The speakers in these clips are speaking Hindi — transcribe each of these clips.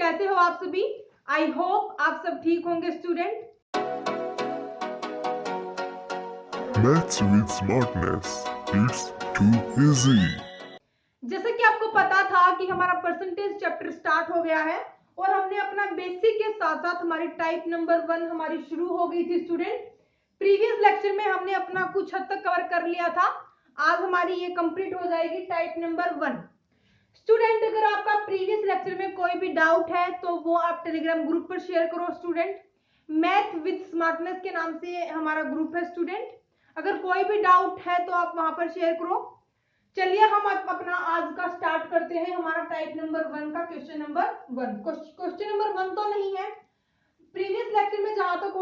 कैसे हो आप सभी? आई होप आप सब ठीक होंगे student. Maths with smartness. It's too easy. जैसे कि आपको पता था कि हमारा परसेंटेज चैप्टर स्टार्ट हो गया है और हमने अपना बेसिक के साथ साथ हमारी टाइप नंबर 1 हमारी शुरू हो गई थी स्टूडेंट। प्रीवियस लेक्चर में हमने अपना कुछ हद तक कवर कर लिया था। आज हमारी ये कंप्लीट हो जाएगी टाइप नंबर 1। स्टूडेंट, अगर आपका प्रीवियस लेक्चर में कोई भी डाउट है तो वो आप टेलीग्राम ग्रुप पर शेयर करो स्टूडेंट। मैथ विद स्मार्टनेस के नाम से हमारा ग्रुप है स्टूडेंट। अगर कोई भी डाउट है तो आप वहां पर शेयर करो। चलिए हम अपना आज का स्टार्ट करते हैं। हमारा टाइप नंबर 1 का क्वेश्चन नंबर 1। क्वेश्चन नंबर 1 तो नहीं है, प्रीवियस लेक्चर में जहां तक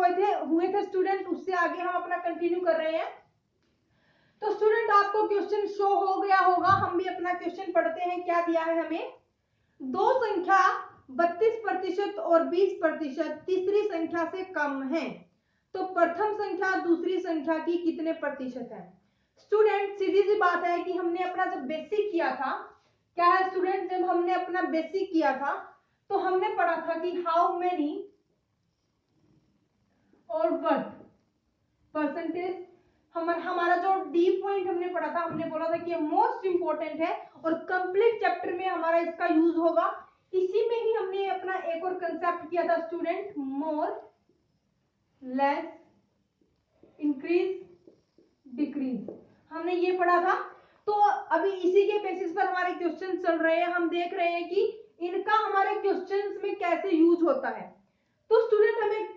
हुए थे स्टूडेंट उससे आगे हम अपना कंटिन्यू कर रहे हैं। तो स्टूडेंट आपको क्वेश्चन शो हो गया होगा, हम भी अपना क्वेश्चन पढ़ते हैं। क्या दिया है हमें? दो संख्या 32% और 20% तीसरी संख्या से कम है, तो प्रथम संख्या दूसरी संख्या की कितने प्रतिशत है? स्टूडेंट सीधी सी बात है कि हमने अपना जब बेसिक किया था, क्या है स्टूडेंट, जब हमने अपना बेसिक किया था तो हमने पढ़ा था कि हाउ मेनी और व्हाट परसेंटेज। हमारा जो डी पॉइंट हमने पढ़ा था, हमने बोला था कि ये मोस्ट इंपोर्टेंट है और कंप्लीट चैप्टर में हमारा इसका यूज होगा। इसी में ही हमने अपना एक और कंसेप्ट किया था student, more less increase decrease, हमने ये पढ़ा था। तो अभी इसी के बेसिस पर हमारे क्वेश्चन चल रहे हैं। हम देख रहे हैं कि इनका हमारे क्वेश्चंस में कैसे यूज होता है। तो स्टूडेंट हमें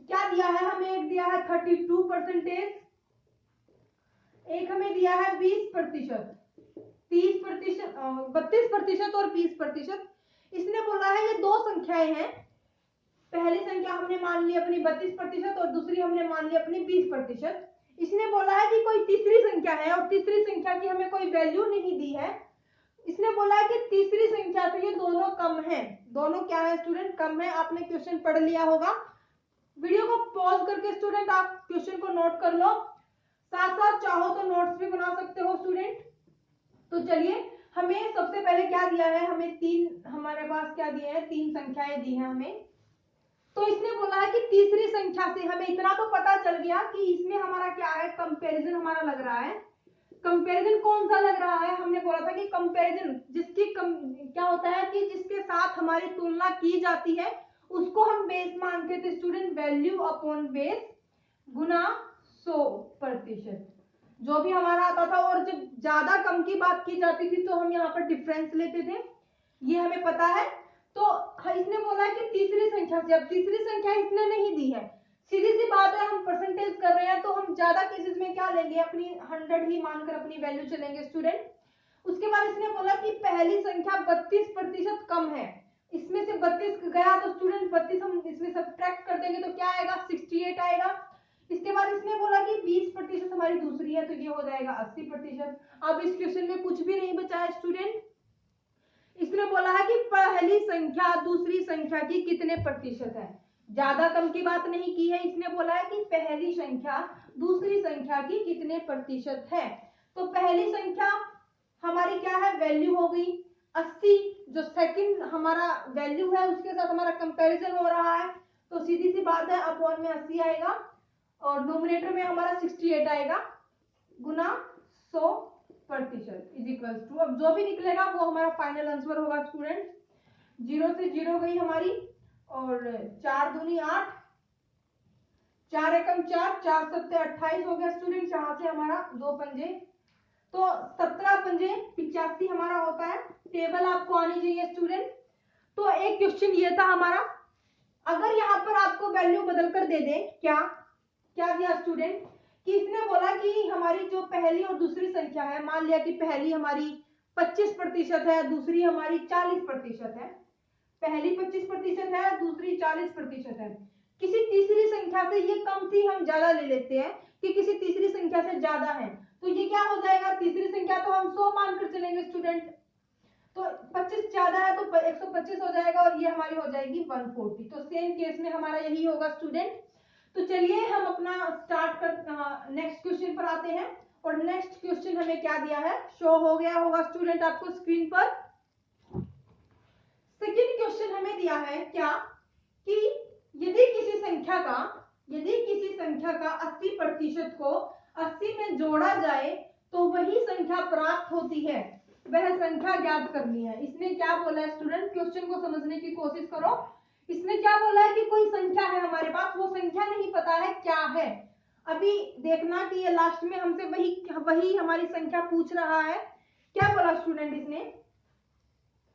क्या दिया है? हमें एक दिया है 32%, एक हमें दिया है 20%, 30%, 32% और 20%। इसने बोला है ये दो संख्याएं हैं, पहली संख्या हमने मान ली अपनी 32% और दूसरी हमने मान ली अपनी 20%। इसने बोला है कि कोई तीसरी संख्या है और तीसरी संख्या की हमें कोई वैल्यू नहीं दी है। इसने बोला है कि तीसरी संख्या से ये दोनों कम है। दोनों क्या है स्टूडेंट? कम है। आपने क्वेश्चन पढ़ लिया होगा। वीडियो को पॉज करके स्टूडेंट आप क्वेश्चन को नोट कर लो, साथ साथ चाहो तो नोट्स भी बना सकते हो स्टूडेंट। तो चलिए, हमें सबसे पहले क्या दिया है? हमें हमारे पास क्या दिए हैं? 3 संख्याएं दी हैं हमें। तो इसने बोला है कि तीसरी संख्या से हमें इतना तो पता चल गया कि इसमें हमारा क्या है, कंपैरिजन हमारा लग रहा है। कंपैरिजन कौन सा लग रहा है? हमने बोला था कि कंपैरिजन क्या होता है कि जिसके साथ हमारी तुलना की जाती है उसको हम बेस मानते थे स्टूडेंट, वैल्यू अपॉन बेस गुना 100%, जो भी हमारा आता था। और जब ज्यादा कम की बात की जाती थी तो हम यहाँ पर डिफरेंस लेते थे, ये हमें पता है। तो इसने बोला है कि तीसरी संख्या से, अब तीसरी संख्या इसने नहीं दी है, सीधी सी बात है, हम परसेंटेज कर रहे हैं तो हम ज्यादा केसेस में क्या लेंगे, अपनी 100 ही मानकर अपनी वैल्यू चलेंगे स्टूडेंट। उसके बाद इसने बोला कि पहली संख्या 32% कम है, इसमें से 32 गया तो स्टूडेंट 32 हम इसमें सब्ट्रैक्ट कर देंगे तो क्या आएगा? 68 आएगा। इसके बाद इसने बोला कि 20% हमारी दूसरी है तो ये हो जाएगा 80%। अब इस क्वेश्चन में कुछ भी नहीं बचा है स्टूडेंट। इसने बोला है कि पहली संख्या दूसरी संख्या की कितने प्रतिशत है। ज्यादा कम की बात नहीं की है, इसने बोला है कि पहली संख्या दूसरी संख्या की कितने प्रतिशत है। तो पहली संख्या हमारी क्या है? वैल्यू हो गई 80, जो सेकंड हमारा वैल्यू है उसके साथ हमारा कंपैरिजन हो रहा है, तो सीधी सी बात है अपॉन में 80 आएगा और नोमिनेटर में हमारा 68 आएगा गुना 100% इज इक्वल टू, अब जो भी निकलेगा वो हमारा फाइनल आंसर होगा स्टूडेंट। 0 से 0 गई हमारी और 4 दूनी 8, 4 एकम 4, 4 सत्ते 28 हो गया स्टूडेंट। यहाँ से हमारा 2 पंजे, तो 17 पंजे 85 हमारा होता है। टेबल आपको आनी चाहिए स्टूडेंट। तो एक क्वेश्चन ये था हमारा, अगर यहाँ पर आपको वैल्यू बदल कर दे दे, क्या दिया स्टूडेंट कि इसने बोला कि हमारी जो पहली और दूसरी संख्या है, मान लिया कि पहली हमारी 25% है, दूसरी हमारी 40% है। पहली 25% है, दूसरी 40% है। किसी तीसरी संख्या से ये कम थी, हम ज्यादा ले लेते हैं कि किसी तीसरी संख्या से ज्यादा है, तो ये क्या हो जाएगा? तीसरी संख्या तो हम 100 मानकर चलेंगे स्टूडेंट, तो 25 ज्यादा है तो 125 हो जाएगा और ये हमारी हो जाएगी 140। तो सेम केस में हमारा यही होगा स्टूडेंट। तो चलिए हम अपना स्टार्ट कर नेक्स्ट क्वेश्चन पर आते हैं। और नेक्स्ट क्वेश्चन हमें क्या दिया है? शो हो गया होगा स्टूडेंट आपको स्क्रीन पर। सेकंड क्वेश्चन हमें दिया है क्या कि यदि किसी संख्या का 80% को 80 में जोड़ा जाए तो वही संख्या प्राप्त होती है, वह संख्या ज्ञात करनी है। इसने क्या बोला है स्टूडेंट, क्वेश्चन को समझने की कोशिश करो। इसने क्या बोला है कि कोई संख्या है हमारे पास, वो संख्या नहीं पता है क्या है। अभी देखना कि ये लास्ट में हमसे वही हमारी संख्या पूछ रहा है। क्या बोला स्टूडेंट इसने,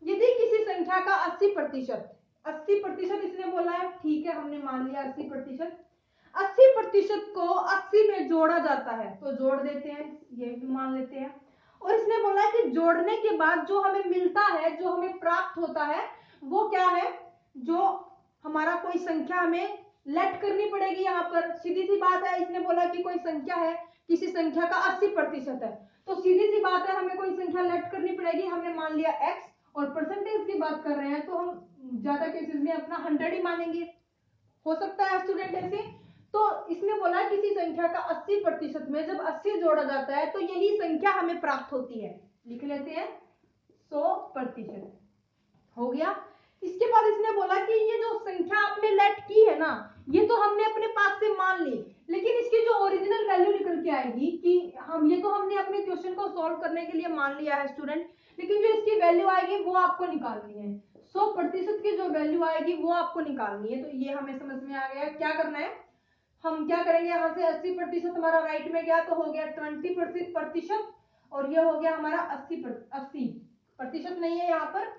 यदि किसी संख्या का 80% इसने बोला है, ठीक है हमने मान लिया 80% को 80 में जोड़ा जाता है तो जोड़ देते हैं, ये भी मान लेते हैं। और इसने बोला है कि जोड़ने के बाद जो हमें मिलता है, जो हमें प्राप्त होता है वो क्या है, जो हमारा कोई संख्या हमें लेट करनी पड़ेगी। यहाँ पर सीधी सी बात है, इसने बोला कि कोई संख्या है, किसी संख्या का 80% है तो सीधी सी बात है हमें कोई संख्या लेट करनी पड़ेगी। हमने मान लिया x और परसेंटेज की बात कर रहे हैं तो हम ज्यादा केसेस में अपना 100 ही मानेंगे, हो सकता है स्टूडेंट ऐसे। तो इसने बोला किसी संख्या का 80% में जब 80 जोड़ा जाता है तो यही संख्या हमें प्राप्त होती है, लिख लेते हैं 100%। हो गया। इसके बाद इसने बोला कि ये जो संख्या आपने लेट की है ना, ये तो हमने अपने पास से मान ली, लेकिन इसकी जो ओरिजिनल वैल्यू निकल के आएगी कि ये तो हमने अपने क्वेश्चन को सॉल्व करने के लिए मान लिया है स्टूडेंट, लेकिन जो इसकी वैल्यू आएगी वो आपको निकालनी है। 100% की जो वैल्यू आएगी वो आपको निकालनी है। तो ये हमें समझ में आ गया क्या करना है। हम क्या करेंगे, यहाँ से 80% हमारा राइट में गया तो हो गया 20% और ये हो गया हमारा 80% नहीं है यहाँ पर।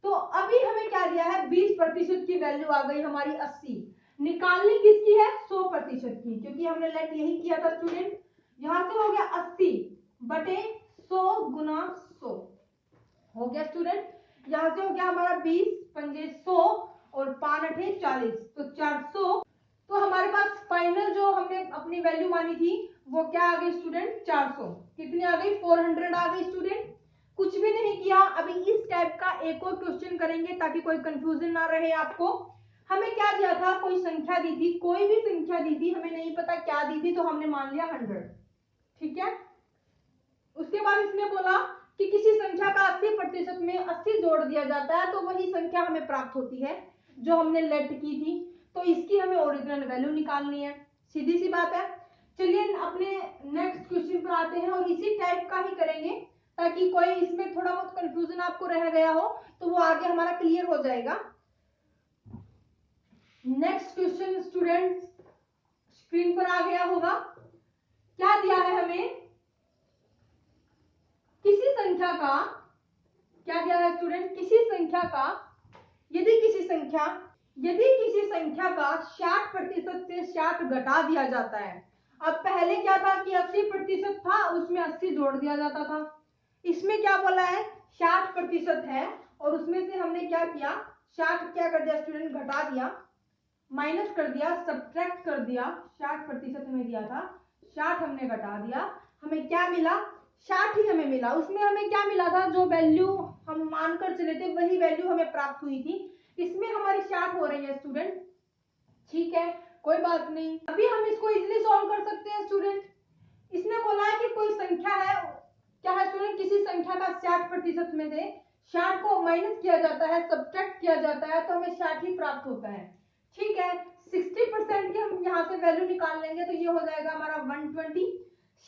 तो अभी हमें क्या दिया है, 20% की वैल्यू आ गई हमारी 80। निकालनी किसकी है, 100% की, क्योंकि हमने लेट यही किया था स्टूडेंट। यहाँ से हो गया 80 बटे 100 गुना 100 हो गया स्टूडेंट। यहाँ से हो गया हमारा 20 पंजे 100 और 5 अठे 40 तो 400। तो हमारे पास फाइनल जो हमने अपनी वैल्यू मानी थी वो क्या आ गई स्टूडेंट, 400। कितनी आ गई, 400 आ गई स्टूडेंट। कुछ भी नहीं किया। अभी इस टाइप का एक और क्वेश्चन करेंगे ताकि कोई कंफ्यूजन ना रहे आपको। हमें क्या दिया था, कोई संख्या दी थी, कोई भी संख्या दी थी, हमें नहीं पता क्या दी थी तो हमने मान लिया 100, ठीक है। उसके बाद इसने बोला कि किसी संख्या का 80% में 80 जोड़ दिया जाता है तो वही संख्या हमें प्राप्त होती है जो हमने लेट की थी। तो इसकी हमें ओरिजिनल वैल्यू निकालनी है, सीधी सी बात है। चलिए अपने नेक्स्ट क्वेश्चन पर आते हैं और इसी टाइप का ही करेंगे ताकि कोई इसमें थोड़ा बहुत कंफ्यूजन आपको रह गया हो तो वो आगे हमारा क्लियर हो जाएगा। नेक्स्ट क्वेश्चन स्टूडेंट स्क्रीन पर आ गया होगा। क्या दिया है हमें, किसी संख्या का, क्या दिया है स्टूडेंट, किसी संख्या का यदि किसी संख्या का 60% से 60 घटा दिया जाता है। अब पहले क्या था कि 80% था, उसमें 80 जोड़ दिया जाता था। इसमें क्या बोला है, 60% है और उसमें से हमने क्या किया, 60 क्या कर दिया स्टूडेंट, घटा दिया, माइनस कर दिया, सब्ट्रैक्ट कर दिया। 60% हमें दिया था, 60 हमने घटा दिया, हमें क्या मिला, 60 ही हमें मिला। उसमें हमें क्या मिला था, जो वैल्यू हम मानकर चले थे वही वैल्यू हमें प्राप्त हुई थी। इसमें हमारी 60 हो रही है स्टूडेंट, ठीक है कोई बात नहीं। अभी हम इसको इजीली सॉल्व कर सकते हैं स्टूडेंट। इसने बोला है कि कोई संख्या है, क्या है स्टूडेंट, किसी संख्या का 60% में से 60 को माइनस किया जाता है, सब्ट्रैक्ट किया जाता है तो हमें 60 ही प्राप्त होता है, ठीक है। 60% की हम यहाँ से वैल्यू निकाल लेंगे तो ये हो जाएगा हमारा 120।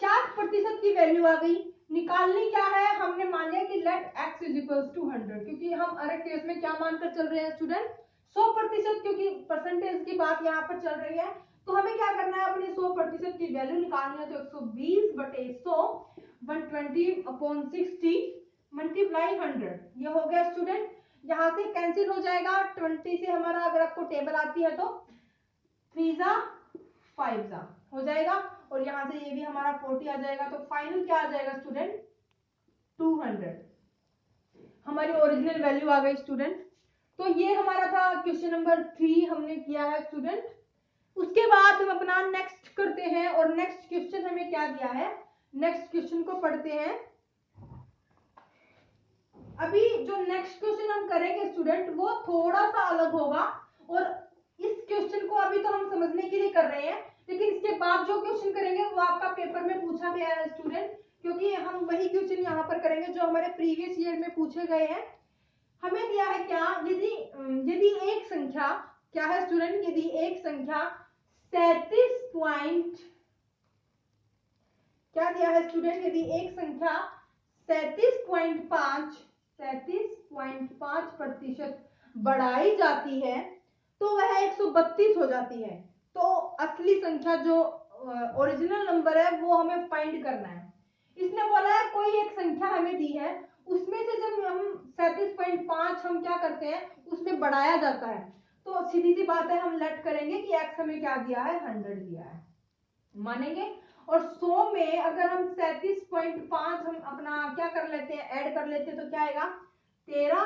60% की वैल्यू आ गई। निकालनी क्या है, हमने मान लिया कि let x is equals to 100, क्योंकि हम हर एक केस में क्या मानकर चल रहे हैं स्टूडेंट, 100%, क्योंकि परसेंटेज की बात यहाँ पर चल रही है। तो हमें क्या करना है, अपनी 100% की वैल्यू निकालनी है। तो 120 बटे 100 120/60 मल्टीप्लाई 100, ये हो गया स्टूडेंट। यहाँ से कैंसिल हो जाएगा 20 से हमारा, अगर आपको टेबल आती है तो 3 जा 5 जा हो जाएगा और यहाँ से ये भी हमारा 40 आ जाएगा। तो फाइनल क्या आ जाएगा स्टूडेंट, 200। हमारी ओरिजिनल वैल्यू आ गई स्टूडेंट। तो ये हमारा था क्वेश्चन नंबर 3 हमने किया है स्टूडेंट। उसके बाद हम अपना नेक्स्ट करते हैं और नेक्स्ट क्वेश्चन हमें क्या दिया है, नेक्स्ट क्वेश्चन को पढ़ते हैं। अभी जो नेक्स्ट क्वेश्चन हम करेंगे स्टूडेंट वो थोड़ा सा अलग होगा और इस क्वेश्चन को अभी तो हम समझने के लिए कर रहे हैं, लेकिन इसके बाद जो क्वेश्चन करेंगे वो आपका पेपर में पूछा गया है स्टूडेंट, क्योंकि हम वही क्वेश्चन यहाँ पर करेंगे जो हमारे प्रीवियस ईयर में पूछे गए हैं। हमें दिया है क्या, यदि एक संख्या क्या है स्टूडेंट, यदि एक संख्या 37 क्या दिया है स्टूडेंट, यदि एक संख्या 37.5% बढ़ाई जाती है तो वह 132 हो जाती है। तो असली संख्या जो ओरिजिनल नंबर है वो हमें फाइंड करना है। इसने बोला है कोई एक संख्या हमें दी है, उसमें से जब हम 37.5 हम क्या करते हैं उसमें बढ़ाया जाता है, तो सीधी सी बात है हम लेट करेंगे कि x हमें क्या दिया है 100 दिया है, मानेंगे। और 100 में अगर हम 37.5 हम अपना क्या कर लेते हैं ऐड कर लेते हैं तो क्या आएगा 13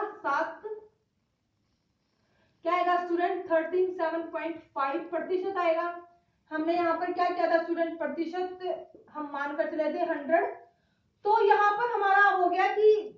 क्या आएगा स्टूडेंट 37.5% आएगा। हमने यहाँ पर क्या किया था स्टूडेंट, प्रतिशत हम मान कर चले थे 100, तो यहाँ पर हमारा हो गया कि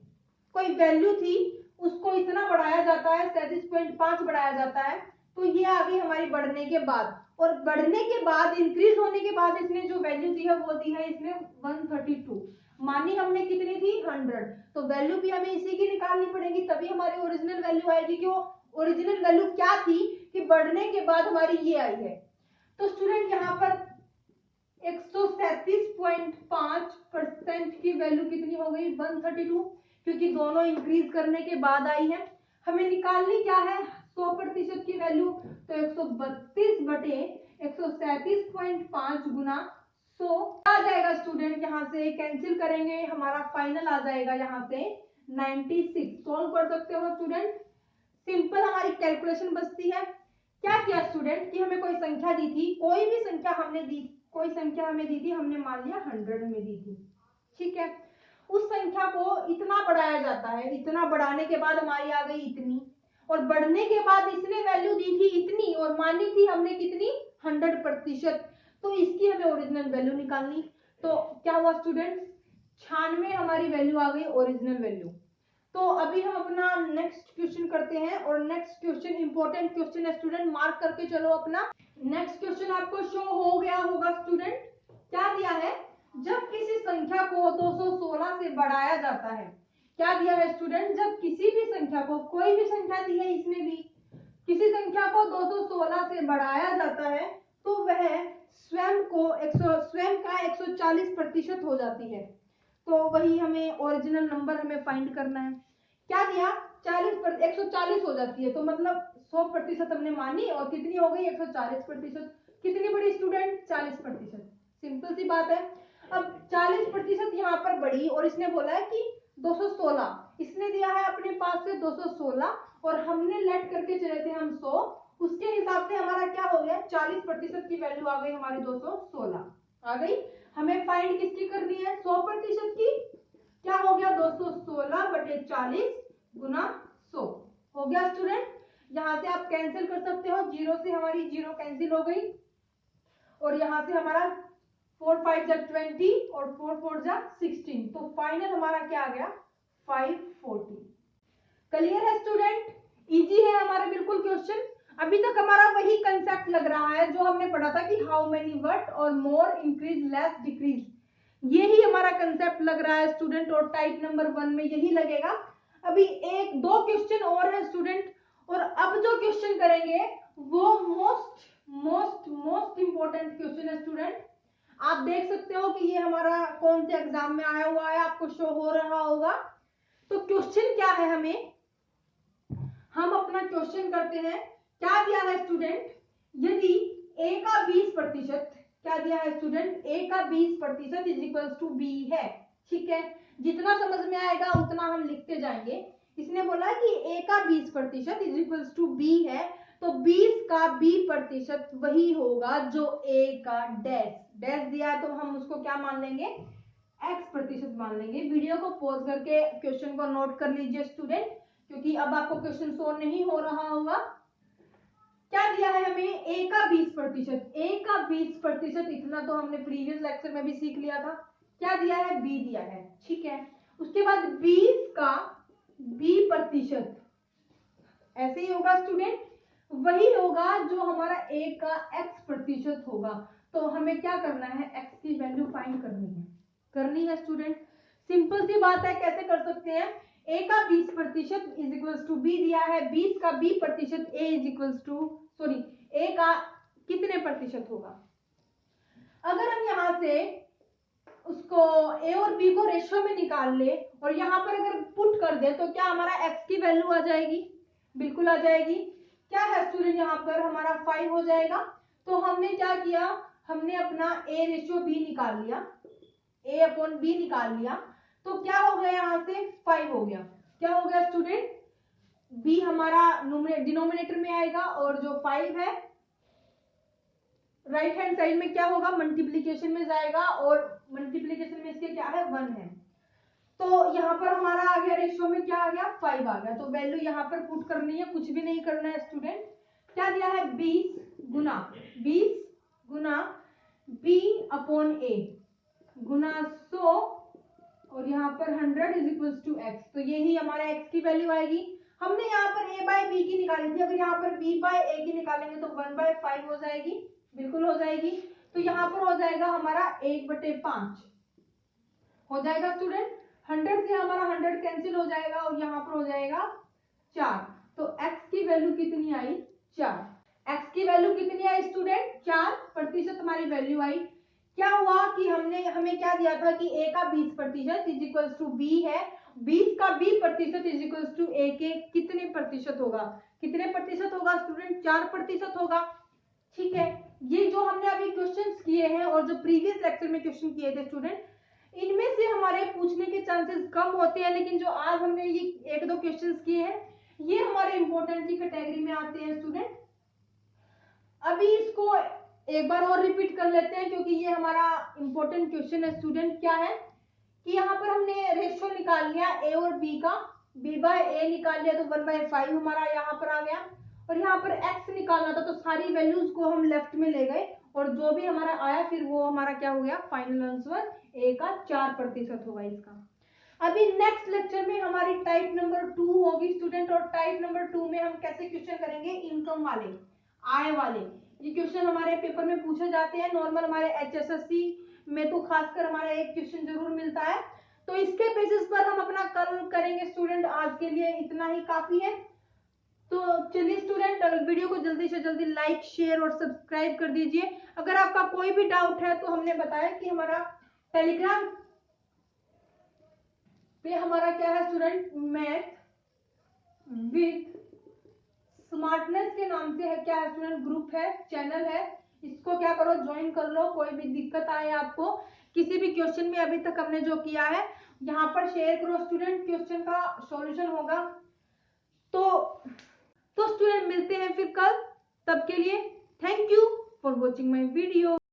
कोई वैल्यू थी उसको इतना बढ़ाया जाता है 37.5 बढ़ाया जाता है, तो ये आ गई हमारी बढ़ने के बाद, और बढ़ने के बाद इंक्रीज होने के बाद इसने जो वैल्यू दी है वो दी है इसने 132, मानी हमने कितनी थी 100, तो वैल्यू भी हमें इसी की निकालनी पड़ेगी तभी हमारी ओरिजिनल वैल्यू आएगी। कि वो ओरिजिनल वैल्यू क्या थी कि बढ़ने के बाद हमारी ये आई है। तो स्टूडेंट यहाँ पर 137.5% की वैल्यू कितनी हो गई 132, क्योंकि दोनों इंक्रीज करने के बाद आई है। हमें निकालनी क्या है 100% की वैल्यू, तो 132 बटे 137.5 गुना 100 आ जाएगा स्टूडेंट, यहाँ से कैंसिल करेंगे हमारा फाइनल आ जाएगा यहाँ से 96। सॉल्व कर सकते हो स्टूडेंट, सिंपल हमारी कैलकुलेशन बचती है। क्या किया स्टूडेंट कि हमें कोई संख्या दी थी, कोई भी संख्या हमने दी, कोई संख्या हमें दी थी, हमने मान लिया 100 में दी थी, ठीक है। उस संख्या को इतना बढ़ाया जाता है, इतना बढ़ाने के बाद हमारी आ गई इतनी, और बढ़ने के बाद इसने वैल्यू दी थी इतनी और मानी थी हमने कितनी 100%, तो इसकी हमें ओरिजिनल वैल्यू निकालनी। तो क्या हुआ स्टूडेंट 96 हमारी वैल्यू आ गई ओरिजिनल वैल्यू। तो अभी हम अपना नेक्स्ट क्वेश्चन करते हैं, और नेक्स्ट क्वेश्चन इंपॉर्टेंट क्वेश्चन है स्टूडेंट, मार्क करके चलो अपना। नेक्स्ट क्वेश्चन आपको शो हो गया होगा स्टूडेंट, क्या दिया है, जब किसी संख्या को 216 से बढ़ाया जाता है, क्या दिया है स्टूडेंट, जब किसी भी संख्या को, कोई भी संख्या दी है इसमें भी, किसी संख्या को 216 से बढ़ाया जाता है तो वह स्वयं का 140% हो जाती है। तो वही हमें ओरिजिनल नंबर हमें फाइंड करना है। क्या दिया 140 हो जाती है, तो मतलब 100% हमने मानी और कितनी हो गई 140%, कितनी बड़ी स्टूडेंट 40%, सिंपल सी बात है। अब 40% यहाँ पर बढ़ी और इसने बोला है कि 216, इसने दिया है अपने पास से 216 और हमने लेट करके चले थे हम 100, उसके हिसाब से हमारा क्या हो गया 40% की वैल्यू आ गई हमारी 216 आ गई। हमें फाइंड किसकी करनी है 100% की, क्या हो गया 216 बटे 40 गुना 100 हो गया स्टूडेंट। यहाँ से आप कैंसिल कर सकते हो, जीरो से हमारी जीरो कैंसिल हो गई और यहाँ से हमारा 4 5 जा 20 और 4 4 जा 16, तो फाइनल हमारा क्या आ गया 540। क्लियर है स्टूडेंट, इजी है हमारा बिल्कुल क्वेश्चन। अभी तक हमारा वही कंसेप्ट लग रहा है जो हमने पढ़ा था कि हाउ मेनी वर्ड और मोर इंक्रीज लेस डिक्रीज, यही हमारा कंसेप्ट लग रहा है स्टूडेंट, और टाइप नंबर 1 में यही लगेगा। अभी एक दो क्वेश्चन और है स्टूडेंट, और अब जो क्वेश्चन करेंगे वो मोस्ट इंपॉर्टेंट क्वेश्चन है स्टूडेंट। आप देख सकते हो कि ये हमारा कौन से एग्जाम में आया हुआ है, आपको शो हो रहा होगा। तो क्वेश्चन क्या है, हम अपना क्वेश्चन करते हैं। क्या दिया है स्टूडेंट, यदि a का 20%, क्या दिया है स्टूडेंट, a का 20% इज इक्वल टू b है, ठीक है। जितना समझ में आएगा उतना हम लिखते जाएंगे। इसने बोला कि a का 20% इज इक्वल टू b है, तो 20 का b% वही होगा जो a का डैश दिया है, तो हम उसको क्या मान लेंगे x% मान लेंगे। वीडियो को पॉज करके क्वेश्चन को नोट कर लीजिए स्टूडेंट, क्योंकि अब आपको क्वेश्चन सॉल्व नहीं हो रहा होगा। क्या दिया है हमें a का 20%, a का 20% इतना तो हमने प्रीवियस लेक्चर में भी सीख लिया था। क्या दिया है b दिया है, ठीक है। उसके बाद 20 का b%, ऐसे ही होगा स्टूडेंट, वही होगा जो हमारा a का x% होगा। तो हमें क्या करना है x की वैल्यू फाइंड करनी है स्टूडेंट। सिंपल सी बात है, कैसे कर सकते हैं, ए का 20% इज इक्वल्स टू बी दिया है, 20 का 20% ए इज इक्वल्स टू सॉरी ए का कितने प्रतिशत होगा। अगर हम यहाँ से उसको ए और बी को रेशियो में निकाल ले और यहाँ पर अगर पुट कर दे तो क्या हमारा एक्स की वैल्यू आ जाएगी, बिल्कुल आ जाएगी। क्या है स्टूडेंट, यहाँ पर हमारा 5 हो जाएगा। तो हमने क्या किया, हमने अपना ए रेशियो बी निकाल लिया, ए अपॉन बी निकाल लिया, तो क्या हो गया यहाँ से 5 हो गया। क्या हो गया स्टूडेंट, बी हमारा डिनोमिनेटर में आएगा और जो 5 है राइट हैंड साइड में क्या होगा, मल्टीप्लीकेशन में जाएगा और मल्टीप्लीकेशन में इसके क्या है 1 है। तो यहाँ पर हमारा आ गया रेशियो में क्या आ गया 5 आ गया। तो वैल्यू यहाँ पर पुट करनी है, कुछ भी नहीं करना है स्टूडेंट। क्या दिया है 20 गुना बी अपॉन ए गुना 100 और यहाँ पर 100 इज इक्वल्स टू एक्स। तो यही हमारा एक्स की वैल्यू आएगी। हमने यहाँ पर a बाय बी की निकाली थी, अगर यहाँ पर b बाय a की निकालेंगे तो 1/5 हो जाएगी, बिल्कुल हो जाएगी। तो यहाँ पर हो जाएगा हमारा 1/5 हो जाएगा स्टूडेंट। 100 से हमारा 100 कैंसिल हो जाएगा और यहाँ पर हो जाएगा 4। तो x की वैल्यू कितनी आई 4। x की वैल्यू कितनी आई स्टूडेंट 4% हमारी वैल्यू आई। क्या हुआ कि हमें क्या दिया था कि a का 20% इज इक्वल्स टू b है, 20 का 20% इज इक्वल्स टू a के कितने प्रतिशत होगा, कितने प्रतिशत होगा स्टूडेंट 4% होगा। ठीक है, ये जो हमने अभी क्वेश्चंस किए हैं और जो प्रीवियस लेक्चर में क्वेश्चन किए थे स्टूडेंट, इनमें से हमारे पूछने के चांसेस कम होते हैं, लेकिन जो आज हमने ये 1-2 क्वेश्चंस किए हैं ये हमारे इंपॉर्टेंट की कैटेगरी में आते हैं स्टूडेंट। अभी इसको एक बार और रिपीट कर लेते हैं क्योंकि ये हमारा इंपॉर्टेंट क्वेश्चन है स्टूडेंट। क्या है कि यहाँ पर हमने रेशियो निकाल लिया ए और बी का, b बाय ए निकाल लिया तो 1/5 हमारा यहाँ पर आ गया और यहाँ पर x निकालना था तो सारी वैल्यूज को हम लेफ्ट में ले गए और जो भी हमारा आया फिर वो हमारा क्या हो गया फाइनल आंसर a का 4% होगा इसका। अभी नेक्स्ट लेक्चर में हमारी टाइप नंबर 2 होगी स्टूडेंट और टाइप नंबर 2 में हम कैसे क्वेश्चन करेंगे, इनकम वाले, आय वाले। ये क्वेश्चन हमारे पेपर में पूछे जाते हैं, नॉर्मल हमारे HSSC में तो खासकर हमारा एक क्वेश्चन जरूर मिलता है। तो इसके बेसिस पर हम अपना कल करेंगे स्टूडेंट। आज के लिए इतना ही काफी है। तो चलिए स्टूडेंट, वीडियो को जल्दी से जल्दी लाइक शेयर और सब्सक्राइब कर दीजिए। अगर आपका कोई भी डाउट है तो हमने बताया कि हमारा टेलीग्राम पे हमारा क्या है स्टूडेंट, मैथ विद स्मार्टनेस के नाम से है, क्या है स्टूडेंट, ग्रुप है, चैनल है। इसको क्या करो ज्वाइन कर लो। कोई भी दिक्कत आए आपको किसी भी क्वेश्चन में अभी तक हमने जो किया है यहाँ पर शेयर करो स्टूडेंट, क्वेश्चन का सॉल्यूशन होगा। तो स्टूडेंट मिलते हैं फिर कल, तब के लिए thank you for watching my video.